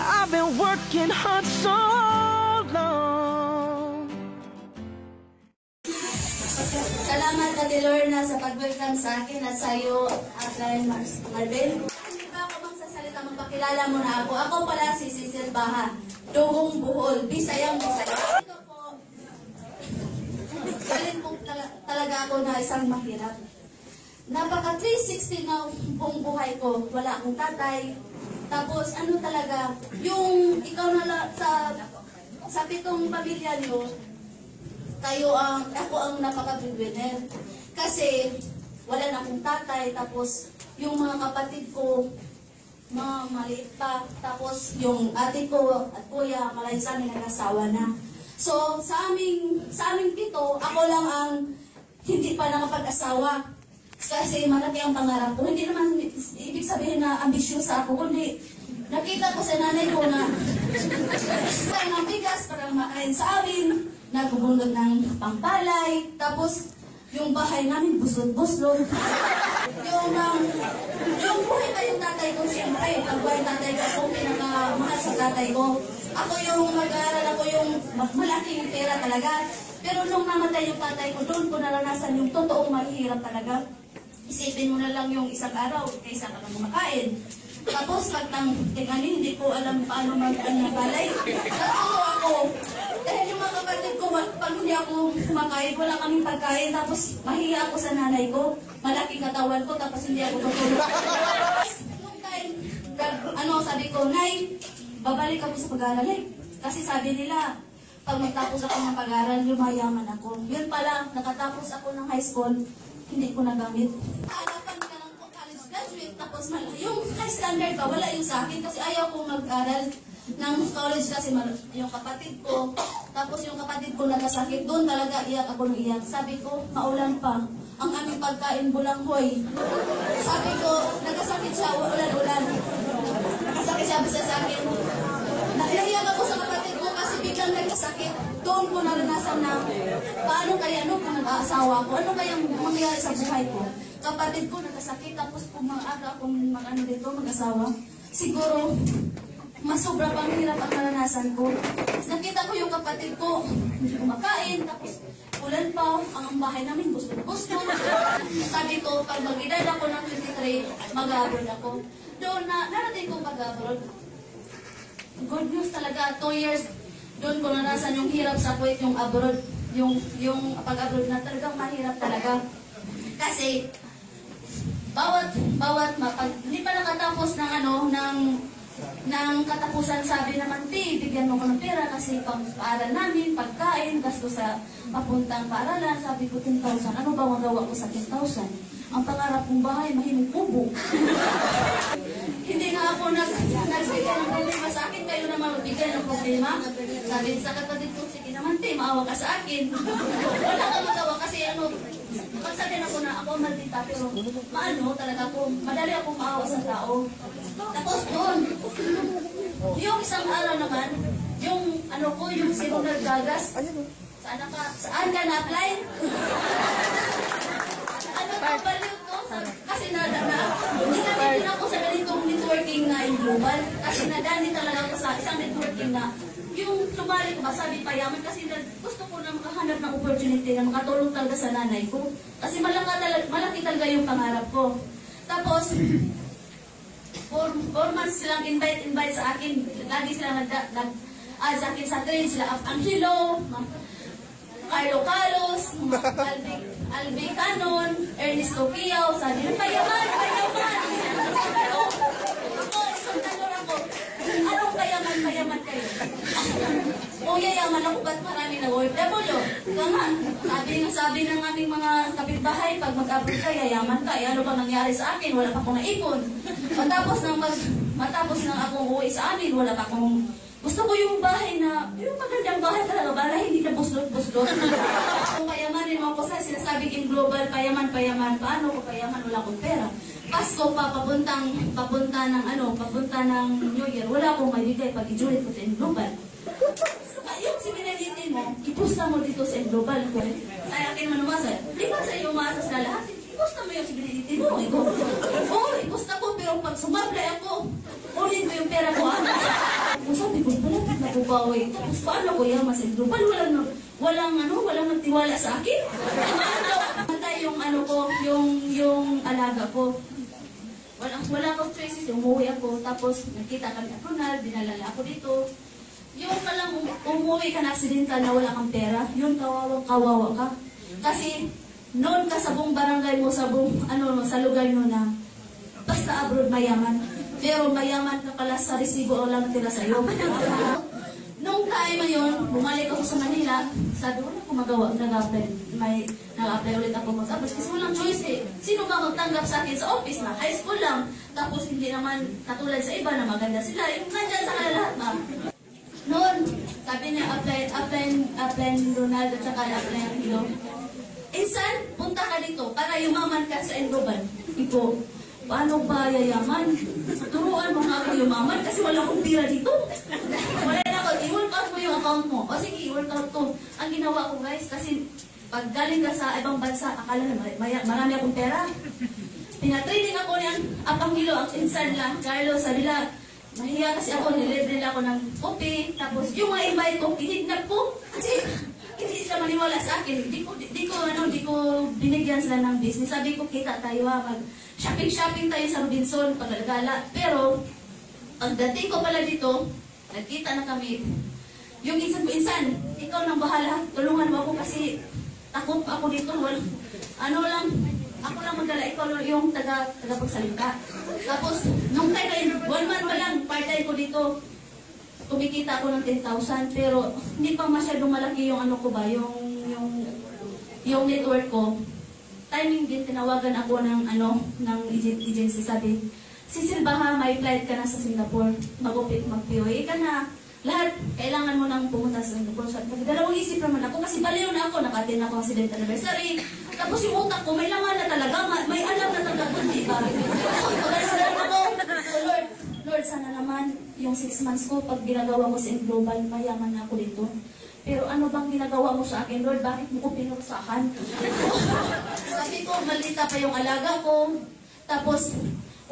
I've been working hard so long. Salamat Ate Lorna sa pag-welcome sa akin at sa iyo, Atlan Marvel. Hindi pa ako magsasalita, magpakilala mo na ako. Ako pala si Cecil Baha, Dugong Buhol, Bisayang Bisaya. Ito po, galing po talaga ako na isang mahirap. Napaka 360 na buong buhay ko. Wala akong tatay. Tapos ano talaga, yung ikaw na sa 7 pamilya niyo, ako ang napaka-breadwinner. Kasi wala na akong tatay, tapos yung mga kapatid ko, mga maliit pa, tapos yung ate ko at kuya, malay sa amin nag-asawa na. So sa aming 7, ako lang ang hindi pa nakapag-asawa. Kasi malaki ang pangarap ko. Hindi naman ibig sabihin na ambisyosa ako, kundi nakita ko sa nanay ko na ng bigas para makain sa amin, nagbubundod ng pampalay, tapos yung bahay namin buslot-buslot. Yung buhay pa yung tatay ko, siyempre, pagbuhay tatay ko, ako pinakamahal sa tatay ko. Ako yung mag-aaral, ako yung malaking pera talaga. Pero nung namatay yung tatay ko, doon ko naranasan yung totoong mahihirap talaga. Isipin mo na lang yung isang araw, kaysa ka lang kumakain. Tapos pagtangganin, hindi ko alam paano mag-balay. Natuto ako. Dahil yung mga kapatid ko, pag hindi ako kumakain, wala kaming pagkain. Tapos mahiya ako sa nanay ko. Malaking katawan ko, tapos hindi ako tutulog. Nung time, sabi ko, Nay, babalik ako sa pag-aaral. Kasi sabi nila, pag magtapos ako ng pag-aaral, yumayaman ako. Yun pala, nakatapos ako ng high school, hindi ko nagamit. Hanapan ka ng college graduate, tapos yung high standard pa, wala yung sa akin kasi ayaw kong mag-aral ng college kasi yung kapatid ko, tapos yung kapatid ko nagkasakit, doon talaga iyak ako ng iyak. Sabi ko, maulan pa, ang aming pagkain bulanghoy. Sabi ko, nagkasakit siya, ulan-ulan. Nagkasakit siya basta sa akin. Naiyak ako sa kapatid ko kasi biglang nagkasakit. Doon ko naranasan na paano kaya kung nag-aasawa ko, ano kayang mangyayari sa buhay ko. Kapatid ko nagkasakit, tapos kung maaga akong mag-asawa, siguro mas sobra pang hirap ang naranasan ko. Nakita ko yung kapatid ko, hindi kumakain, tapos ulan pa, ang bahay namin gusto. Sabi ko, pag mag-edad ako ng 23, mag-abroad ako. Doon narating kong mag-abroad. Good news talaga, 2 years, doon ko naranasan yung hirap sa Kuwait, yung abroad, yung pag-abroad na talagang mahirap talaga. Kasi, hindi pa nakatapos ng katapusan, sabi naman, bigyan mo ko ng pera kasi pang-aaral namin, pagkain, gasto sa papuntang paaralan, sabi ko 10,000. Ano ba magawa ko sa 10,000? Ang pangarap kong bahay, mahimik kubo. Hindi nga ako nagbigay ng problema sa akin, kayo naman magbigay ng problema. Sabi sa kapatid ko, sige naman, maawa ka sa akin. Wala kang magawa kasi pagsabihin ako na ako maldita, pero talaga ako, madali akong maawa sa tao. Tapos doon, yung isang araw naman, yung sinong naggagas, saan ka na-apply? Baliw ko? Kasi hindi ako sa ganitong networking na in global. Kasi nadali talaga ako sa isang networking na yung sumali ko ba, sabi payaman, kasi gusto ko na makahanap ng opportunity na makatulong talaga sa nanay ko. Kasi malaki talaga yung pangarap ko. Tapos, 4 months silang invite sa akin. Lagi silang nag-add sa akin sa trade. Sila Angelo, Carlo Carlos, Albi Canon, Ernest Tokiao, sabi na payaman! Ako, isang tanong ako, anong payaman kayo? O yayaman ako, ba't marami na OFW? Kaya sabi ng aming mga kapitbahay, pag mag-abroad ka, yayaman ka. Ano bang nangyari sa akin? Wala pa akong naipon. Matapos nang akong uwi sa amin, wala pa akong... Gusto ko yung bahay yung magandang bahay talaga, bahay hindi na buslot-buslot. Kung payamanin mo ako sa sinasabing in global, payaman, paano ko payaman, wala akong pera. Pasko pa, papunta ng New Year, wala akong maibigay pag i-julit ko sa in global. Yung siminalitin mo, ipusta mo dito sa in global. Ay, akin manumasa, di ba sa iyo umaasas na lahat? Ipusta mo yung siminalitin mo. Ipusta ko, pero pag sumablay ako, ulit mo yung pera ko. babawi. Tapos paano ko yaman sa global? Walang nagtiwala sa akin. Matay yung ano ko, yung alaga ko. Wala akong choices, umuwi ako. Tapos nagkita kami ako na, dinalala ako dito. Yung palang umuwi ka na aksidenta na wala kang pera, yun kawawa ka. Kasi noon ka sa buong barangay mo, sa buong, sa lugar mo na, basta abroad mayaman. Pero mayaman ka pala sa resibo o lang tira sa'yo. Nung time na yun, bumalik ako sa Manila, sabi ko na kung magawa, nag-apply ulit ako mag-apply. Kasi walang choice eh. Sino ba magtanggap sa akin sa office na? High school lang. Tapos hindi naman katulad sa iba na maganda sila. Yung nandyan sa lahat ba? Noon, sabi niya, apply ni Ronald at saka apply ng Hilo. Insan, punta ka dito para yumaman ka sa Enroban. Iko, paano ba yayaman? Turuan mo nga ako yumaman kasi wala akong pira dito. Wala na ako, i-work out mo yung account mo. O sige, i-work out to. Ang ginawa ko guys, kasi pag galing ka sa ibang bansa, akala na marami akong pera. Pinatraining ako niyan, Apang Hilo, ang insan lang, Carlos, sabi lang, mahiya kasi ako, nilibre nila ako ng kopi, tapos yung mga invite ko, kinidnap ko. Kasi hindi sila maniwala sa akin. Di ko binigyan sila ng business. Sabi ko, kita tayo mag-shopping tayo sa Robinson, paglalagala. Pero, pagdating ko pala dito, nagkita na kami. Yung insan ko, insan, ikaw nang bahala, tulungan mo ako kasi takot ako dito. Ako lang magdala, ikaw yung tagapagsalita. Tapos, nung time na 1 month pa lang, part-time ko dito, kumikita ako ng 10,000, pero hindi pa masyadong malaki yung ano ko ba, yung network ko. Timing din, tinawagan ako ng agency, sabi, Cecil Baha, may flight ka na sa Singapore, mag-POA ka na. Lahat, kailangan mo nang pumunta sa Singapore. Dalawang isip naman ako, kasi baliw na ako, nakatin ako ang accident anniversary. Tapos yung utak ko, may laman na talaga, may alam na talaga, hindi ba? Pagkakasalan ako, so Lord, sana naman, yung 6 months ko, pag ginagawa mo sa Global, mayaman na ako dito. Pero ano bang ginagawa mo sa akin, Lord? Bakit mo ko pinursahan? Sabi ko, malita pa yung alaga ko. Tapos,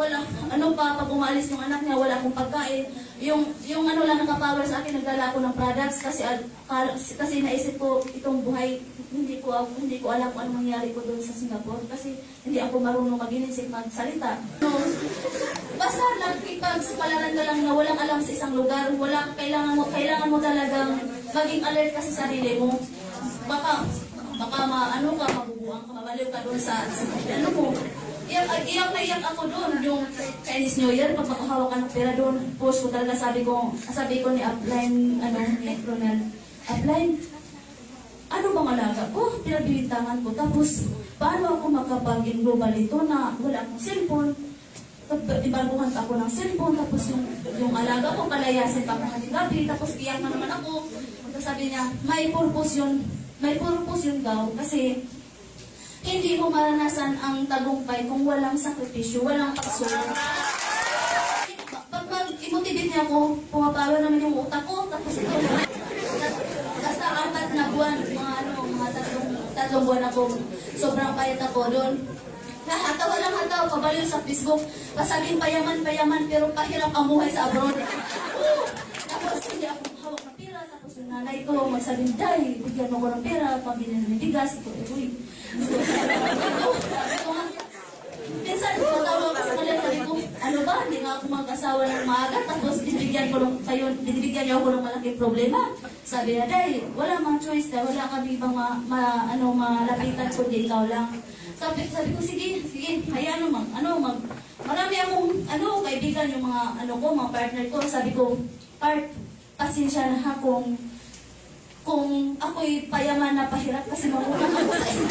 pag umalis yung anak niya, wala akong pagkain. Yung lang nakapower sa akin, nagdala ako ng products kasi naisip ko itong buhay, hindi ko alam kung ano mangyari ko doon sa Singapore kasi hindi ako marunong mag-inisip, magsalita. Basta nagkipagsapalaran ka lang na walang alam sa isang lugar, kailangan mo talagang maging alert kasi sa sarili mo. Baka mabubuang ka, mabaliw ka doon sa mo. Iyak na iyak ako doon, yung Chinese New Year, pag makahawak ka ng pera doon, post ko talaga, sabi ko ni Upline, ni Ronald, Upline, ano bang alaga ko? Pinagbilintangan ko, tapos, paano ako makapag-global ito na wala akong cellphone, ibaguhan pa ako ng cellphone, tapos yung alaga ko, palayasin pa ako ng gabi, tapos iyak na naman ako, tapos sabi niya, may purpose yun daw, kasi, hindi mo maranasan ang tagumpay kung walang sakripisyo, walang pagsulong. Pag i-motivate niya ako, pumapawa naman yung utak ko, tapos ito, basta 4 na buwan, mga tatlong buwan ako, sobrang payat ako doon. Hataw, kabaliw sa Facebook, pasaging payaman, pero pahirap ang buhay sa abroad. Tapos hindi ako hawak ng pera, tapos yung nanay ko, magsabing, Day, bigyan mo ko ng pera, pambili ng bigas, minsan, matawag ka sa kanila, sabi ko, ano ba, hindi nga ako mag-asawa ng maaga, tapos binibigyan niyo ako ng malaking problema. Sabi na, Day, wala mang choice, wala kami ibang malapitan kundi ikaw lang. Sabi ko, sige, hayaan mo, marami akong, kaibigan yung mga partner ko. Sabi ko, pasensya na ha kung ako'y payaman na pahirap kasi mangutang ako sa inyo.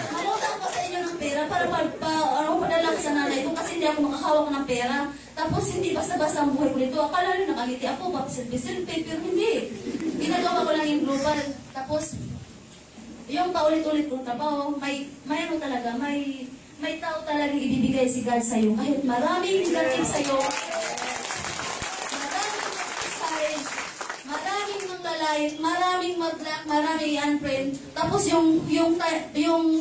Mangutang ako sa inyo ng pera para padala ko sa nanay ko kasi hindi ako makahawak ng pera. Tapos hindi basta-basta ang buhay ko dito. Akala nyo nakangiti ako, papisilpi, pero hindi. Ginagawa ko lang yung global. Tapos, yung paulit-ulit kong trabaho, may tao talagang ibibigay si God sa'yo. Kahit maraming negative sa'yo, maraming manglalait, maraming mag-block, maraming unfriend. Tapos yung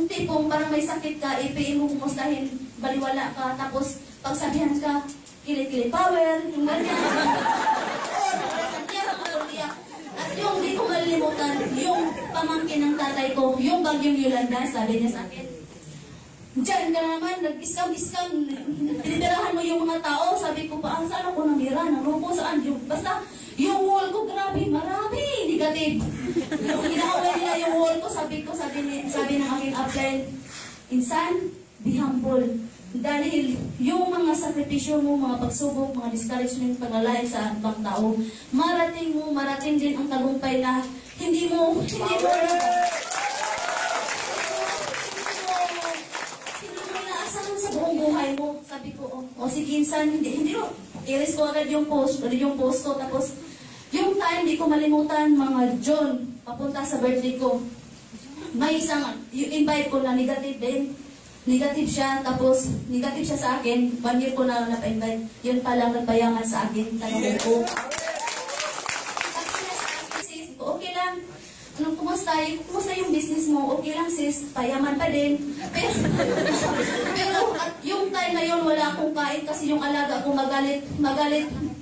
tipong parang may sakit ka, ipiin mo kumustahin, baliwala ka, tapos pagsabihan ka, kilit-kilit power, yung ganyan. At yung di ko malilimutan, yung pamangkin ng tatay ko, yung Bagyong Yolanda, sabi niya sa akin, diyan ka naman, nag-iskam-iskam, tinitirahan mo yung mga tao. Sabi ko pa, saan ako namira? Narupo saan? Basta, yung wall ko, grabe, marami, negative. Inaaway nila yung wall ko, sabi ng aking upline, insan, be humble. Dahil yung mga sakripisyo mo, mga pagsubok, mga discouragement, paglalay sa ibang tao, marating din ang tagumpay na hindi mo inaasahan sa buong buhay mo. Sabi ko, sige, insan, hindi mo, i-rest ko agad yung post ko, tapos, yung time, di ko malimutan, mga June, papunta sa birthday ko, may isang, yung invite ko na negative din. Negative siya, tapos negative siya sa akin. 1 year ko na napa-invite. Yun palang nagbayangan sa akin. Tanongin ko. Sis, okay lang. Kumusta yung business mo? Okay lang sis, payaman pa din. Pero at yung time na yun, wala akong kain kasi yung alaga ko magalit.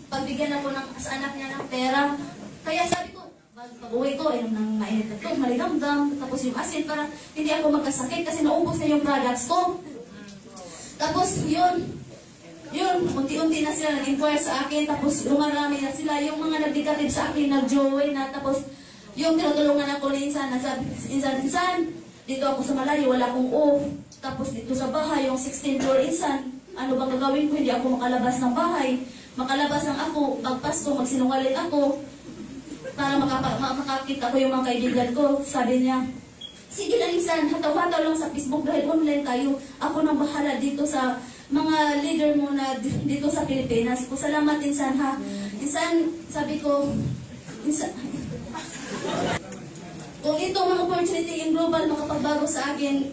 Pagbigyan ako sa anak niya ng pera. Kaya sabi ko, pag-uwi ko, inom ng mainit na ito, maligamgam, tapos yung asin, para hindi ako magkasakit kasi naubos na yung products ko. Tapos yun, unti-unti na sila nag-inquire sa akin, tapos lumarami na sila, yung mga nag-negative sa akin, nag-joy na, tapos yung tinutulungan ako ni Insan, Insan, dito ako sa malayo, wala akong off. Tapos dito sa bahay, yung 16th floor, Insan, ano bang gagawin ko? Hindi ako makalabas ng bahay. Makalabas lang ako, pagpasko, magsinungaling ako, para makakita ko yung mga kaibigan ko. Sabi niya, sige lang Insan, hataw-hataw lang sa Facebook dahil online tayo. Ako nang bahala dito sa mga leader mo na dito sa Pilipinas. Salamat Insan ha. Insan, sabi ko, Insan, kung ito mga opportunity in global makapagbago sa akin,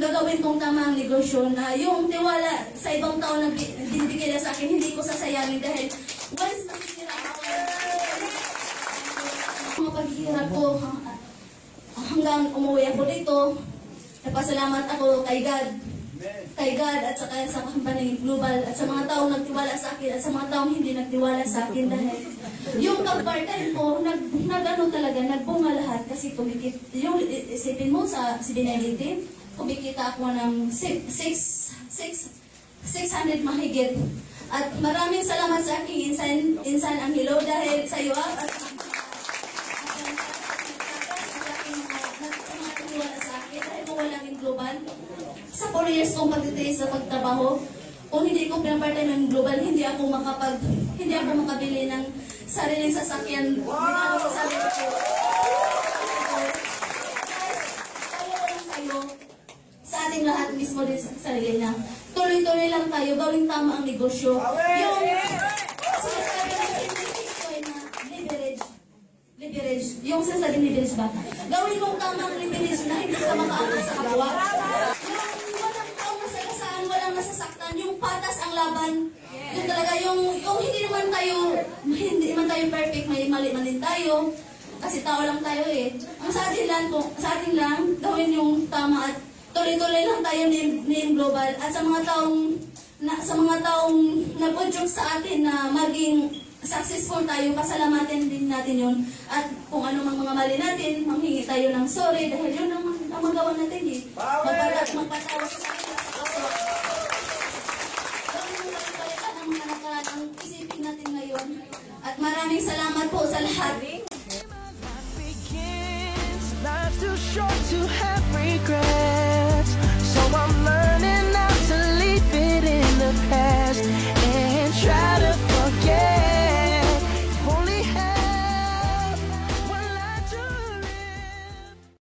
gagawin kong tamang negosyo na yung tiwala sa ibang tao na binibigay sa akin, hindi ko sasayangin dahil once nakikira ako, mga paghihirap ko hanggang umuwi ako dito, nagpasalamat ako kay God at saka sa company global at sa mga taong nagtiwala sa akin at sa mga taong hindi nagtiwala sa akin dahil yung pag-part-time ko nagbunga lahat kasi yung isipin mo sa Benedict, kumikita ako ng 600 mahigit at maraming salamat sa aking insan ang hello dahil sa iyo at global. Sa 4 years kong pagtitiis sa pagtrabaho, kung hindi ko pinapart-time ng global, hindi ako makabili ng sariling sasakyan. Wow! Sabi ko, tayo lang kayo sa ating lahat mismo din sa sarili na. Tuloy-tuloy lang tayo, gawing tama ang negosyo. Yung sinasabi ng Bitcoin na leverage. Yung sinasabi ng leverage ba? Gawin mong tamang leverage na hindi ka makaangkas sa kapwa. Yung walang taong nasagasaan, walang nasasaktan, yung patas ang laban. Yung talaga, yung hindi naman tayo perfect, may mali-man din tayo. Kasi tao lang tayo eh. Ang sa atin lang, gawin yung tama at tuloy-tuloy lang tayo ni Global. At sa mga taong nag-udyok sa atin na maging successful tayo, pasalamatin din natin yun. At kung ano mga mali natin, manghingi tayo ng sorry dahil yun ang magawa natin eh. Magpatawad sa